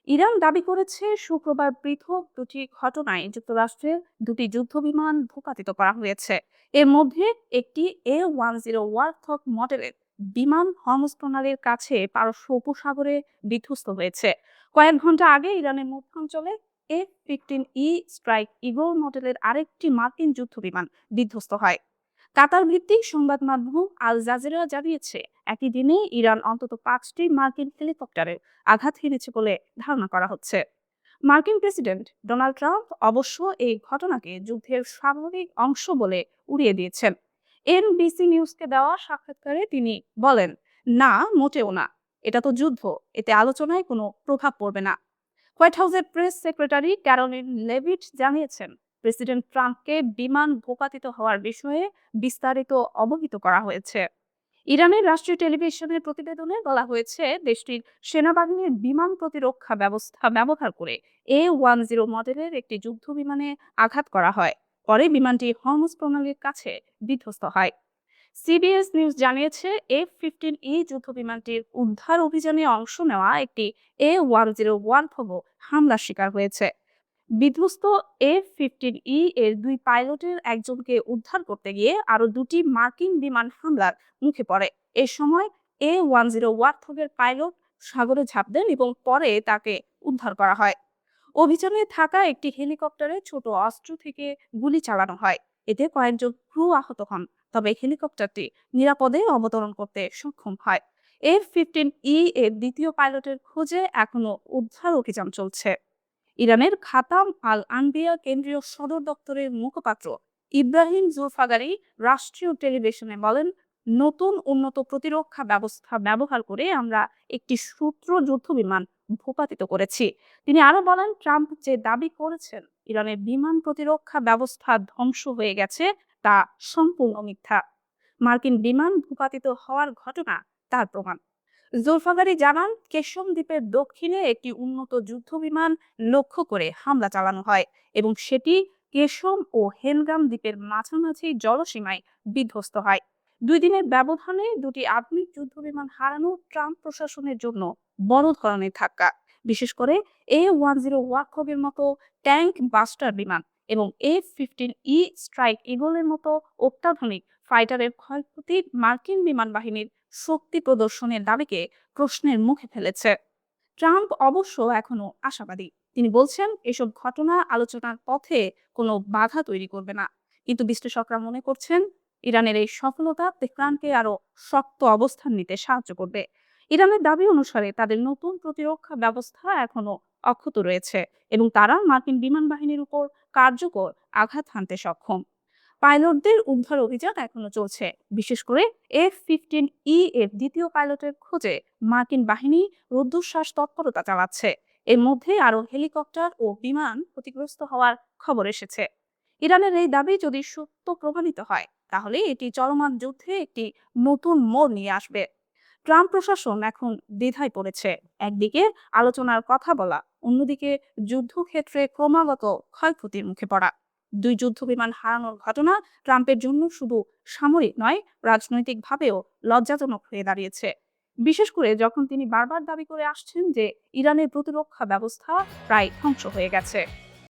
Iran দাবি করেছে শুক্রবার পৃথক দুটি ঘটনায় যুক্তরাষ্ট্রের দুটি যুদ্ধবিমান ভূপাতিত করা হয়েছে। এর মধ্যে একটি A-10 ওয়ারথক মডেলের বিমান হরমুজ প্রণালীর কাছে পারস্য উপসাগরে বিধ্বস্ত হয়েছে। কয়েক ঘন্টা আগে ইরানের মধ্যাঞ্চলে F-15E স্ট্রাইক ঈগল মডেলের আরেকটি মার্কিন যুদ্ধবিমান বিধ্বস্ত হয়। কাতার ভিত্তিক সংবাদ মাধ্যম আল জাজিরা জানিয়েছে, একই দিনে ইরান অন্তত 5টি মার্কিন হেলিকপ্টারে আঘাত হেনেছে বলে ধারণা করা হচ্ছে। মার্কিন প্রেসিডেন্ট ডোনাল্ড ট্রাম্প অবশ্য এই ঘটনাকে যুদ্ধের স্বাভাবিক অংশ বলে উড়িয়ে দিয়েছেন। এনবিসি নিউজকে দেওয়া সাক্ষাৎকারে তিনি বলেন, না, মোটেও না, এটা তো যুদ্ধ, এতে আলোচনায় কোনো প্রভাব পড়বে না। হোয়াইট হাউসের প্রেস সেক্রেটারি ক্যারোলিন লেভিট জানিয়েছেন, প্রেসিডেন্ট ট্রাম্পকে বিমান ভূপাতিত হওয়ার বিষয়ে বিস্তারিত অবহিত করা হয়েছে। ইরানের রাষ্ট্রীয় টেলিভিশনের প্রতিবেদনে বলা হয়েছে, দেশটির সেনাবাহিনীর বিমান প্রতিরক্ষা ব্যবস্থা ব্যবহার করে A-10 মডেলের একটি যুদ্ধ বিমানে আঘাত করা হয়। পরে বিমানটি হরমুজ প্রণালীর কাছে বিধ্বস্ত হয়। সিবিএস নিউজ জানিয়েছে, F-15E যুদ্ধ বিমানটির উদ্ধার অভিযানে অংশ নেওয়া একটি A-10 ওয়ারথগ হামলার শিকার হয়েছে। বিধ্বস্ত F-15E এর দুই পাইলটের একজনকে উদ্ধার করতে গিয়ে আরো দুটি মার্কিন বিমান হামলার মুখে পড়ে। এ সময় A-10 ওয়ারথগের পাইলট সাগরে ঝাঁপ দেন এবং পরে তাকে উদ্ধার করা হয়। অভিযানে থাকা একটি হেলিকপ্টারে ছোট অস্ত্র থেকে গুলি চালানো হয়। এতে কয়েকজন ক্রু আহত হন, তবে হেলিকপ্টারটি নিরাপদে অবতরণ করতে সক্ষম হয়। F-15E এর দ্বিতীয় পাইলটের খোঁজে এখনো উদ্ধার অভিযান চলছে। ইরানের খাতাম আল আনবিয়া কেন্দ্রীয় সদর দপ্তরের মুখপাত্র ইব্রাহিম জুলফাগারি রাষ্ট্রীয় টেলিভিশনে বলেন, নতুন উন্নত প্রতিরক্ষা ব্যবস্থা ব্যবহার করে আমরা একটি শত্রু যুদ্ধবিমান ভূপাতিত করেছি। তিনি আরো বলেন, ট্রাম্প যে দাবি করেছেন ইরানের বিমান প্রতিরক্ষা ব্যবস্থা ধ্বংস হয়ে গেছে, তা সম্পূর্ণ মিথ্যা। মার্কিন বিমান ভূপাতিত হওয়ার ঘটনা তার প্রমাণ। জুলফাগারি জানান, কেশম দ্বীপের দক্ষিণে একটি উন্নত যুদ্ধবিমান লক্ষ্য করে হামলা চালানো হয় এবং সেটি কেশম ও হেনগাম দ্বীপের মাঝামাঝি জলসীমায় বিধ্বস্ত হয়। 2 দিনের ব্যবধানে দুটি আধুনিক যুদ্ধবিমান হারানো ট্রাম্প প্রশাসনের জন্য বড় ধরনের ধাক্কা। বিশেষ করে A-10 ওয়ারথগের মতো ট্যাঙ্ক বাস্টার বিমান এবং F-15E স্ট্রাইক ঈগলের মতো অত্যাধুনিক ফাইটারের ক্ষয়ক্ষতি মার্কিন বিমান বাহিনীর শক্তি প্রদর্শনের দাবিকে প্রশ্নের মুখে ফেলেছে। ট্রাম্প অবশ্য এখনো আশাবাদী। তিনি বলছেন, এসব ঘটনা আলোচনার পথে কোনো বাধা তৈরি করবে না। কিন্তু বিশ্লেষকরা মনে করছেন, ইরানের এই সফলতা তেহরানকে আরো শক্ত অবস্থান নিতে সাহায্য করবে। ইরানের দাবি অনুসারে তাদের নতুন প্রতিরক্ষা ব্যবস্থা এখনো অক্ষত রয়েছে এবং তারা মার্কিন বিমান বাহিনীর উপর কার্যকর আঘাত হানতে সক্ষম। পাইলটদের উদ্ধার অভিযান এখনো চলছে। বিশেষ করে F-15E এর দ্বিতীয় পাইলটের খোঁজে মার্কিন বাহিনী রুদ্ধশ্বাস তৎপরতা চালাচ্ছে। এর মধ্যে আরো হেলিকপ্টার ও বিমান ক্ষতিগ্রস্ত হওয়ার খবর এসেছে। ইরানের এই দাবি যদি সত্য প্রমাণিত হয়, তাহলে এটি চলমান যুদ্ধে একটি নতুন মোড় নিয়ে আসবে। ট্রাম্প প্রশাসন এখন দ্বিধায় পড়েছে। একদিকে আলোচনার কথা বলা, অন্যদিকে যুদ্ধক্ষেত্রে ক্রমাগত ক্ষয়ক্ষতির মুখে পড়া। 2 যুদ্ধবিমান হারানোর ঘটনা ট্রাম্পের জন্য শুধু সামরিক নয়, রাজনৈতিকভাবেও লজ্জাজনক হয়ে দাঁড়িয়েছে। বিশেষ করে যখন তিনি বারবার দাবি করে আসছেন যে ইরানের প্রতিরক্ষা ব্যবস্থা প্রায় ধ্বংস হয়ে গেছে।